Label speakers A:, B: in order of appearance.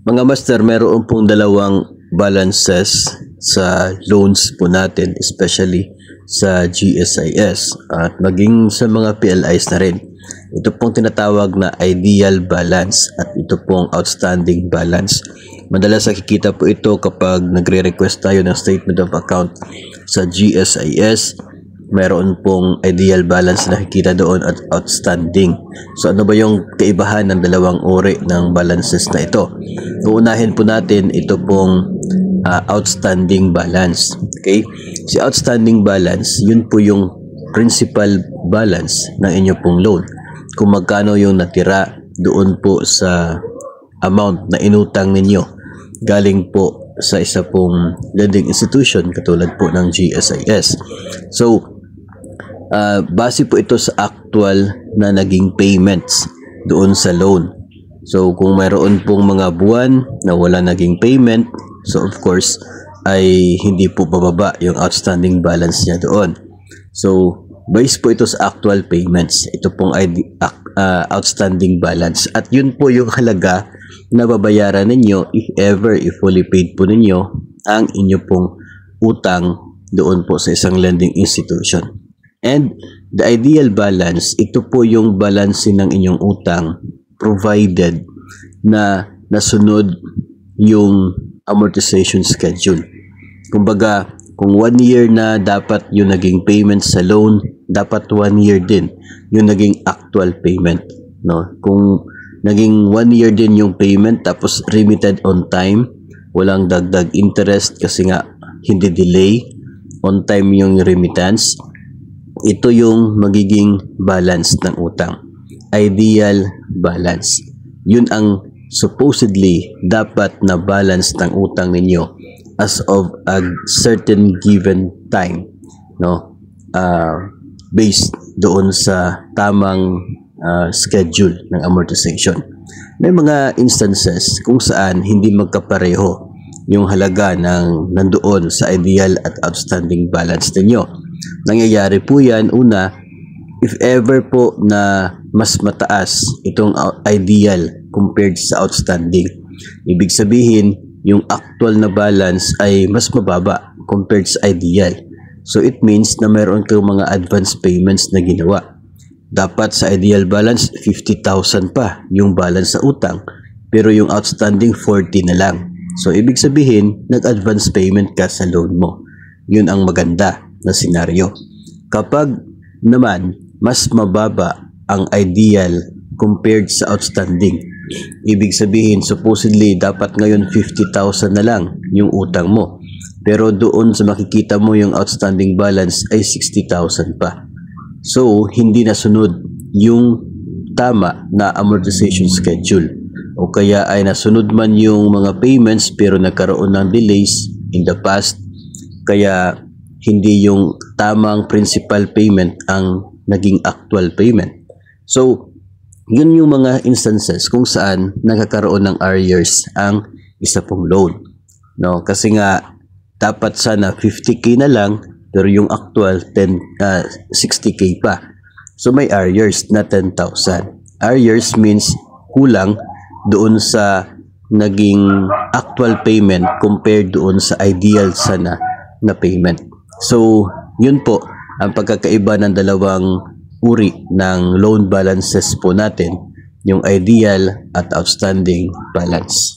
A: Mga master, meron pong dalawang balances sa loans po natin, especially sa GSIS at maging sa mga PLIs na rin. Ito pong tinatawag na ideal balance at ito pong outstanding balance. Madalas nakikita po ito kapag nagre-request tayo ng statement of account sa GSIS. Meron pong ideal balance na nakikita doon at outstanding. So ano ba yung kaibahan ng dalawang uri ng balances na ito? Uunahin po natin ito pong outstanding balance. Okay? Si outstanding balance, yun po yung principal balance ng inyo pong loan. Kung magkano yung natira doon po sa amount na inutang ninyo galing po sa isa pong lending institution katulad po ng GSIS. So, base po ito sa actual na naging payments doon sa loan. So, kung mayroon pong mga buwan na wala naging payment, so of course, ay hindi po bababa yung outstanding balance niya doon. So, based po ito sa actual payments. Ito pong outstanding balance. At yun po yung halaga na babayaran ninyo if fully paid po ninyo ang inyo pong utang doon po sa isang lending institution. And the ideal balance, ito po yung balance ng inyong utang provided na nasunod yung amortization schedule. Kumbaga, kung 1 year na dapat yung naging payment sa loan, dapat 1 year din yung naging actual payment. No? Kung naging 1 year din yung payment tapos remitted on time, walang dagdag interest kasi nga hindi delay, on time yung remittance, ito yung magiging balance ng utang. Ideal balance. Yun ang supposedly dapat na balance ng utang ninyo as of a certain given time, no? Based doon sa tamang schedule ng amortization. May mga instances kung saan hindi magkapareho yung halaga ng nandoon sa ideal at outstanding balance ninyo. Nangyayari po yan, una, if ever po na mas mataas itong ideal compared sa outstanding, ibig sabihin, yung actual na balance ay mas mababa compared sa ideal. So it means na meron kang mga advance payments na ginawa. Dapat sa ideal balance, 50,000 pa yung balance sa utang, pero yung outstanding 40 na lang. So ibig sabihin, nag-advance payment ka sa loan mo. Yun ang maganda na senaryo. Kapag naman mas mababa ang ideal compared sa outstanding, ibig sabihin supposedly dapat ngayon 50,000 na lang yung utang mo, pero doon sa makikita mo yung outstanding balance ay 60,000 pa. So hindi nasunod yung tama na amortization schedule, o kaya ay nasunod man yung mga payments pero nagkaroon ng delays in the past, kaya hindi yung tamang principal payment ang naging actual payment. So, yun yung mga instances kung saan nagkakaroon ng arrears ang isa pong loan. No? Kasi nga, dapat sana 50k na lang, pero yung actual 60k pa. So, may arrears na 10,000. Arrears means kulang doon sa naging actual payment compared doon sa ideal sana na payment. So, yun po ang pagkakaiba ng dalawang uri ng loan balances po natin, yung ideal at outstanding balance.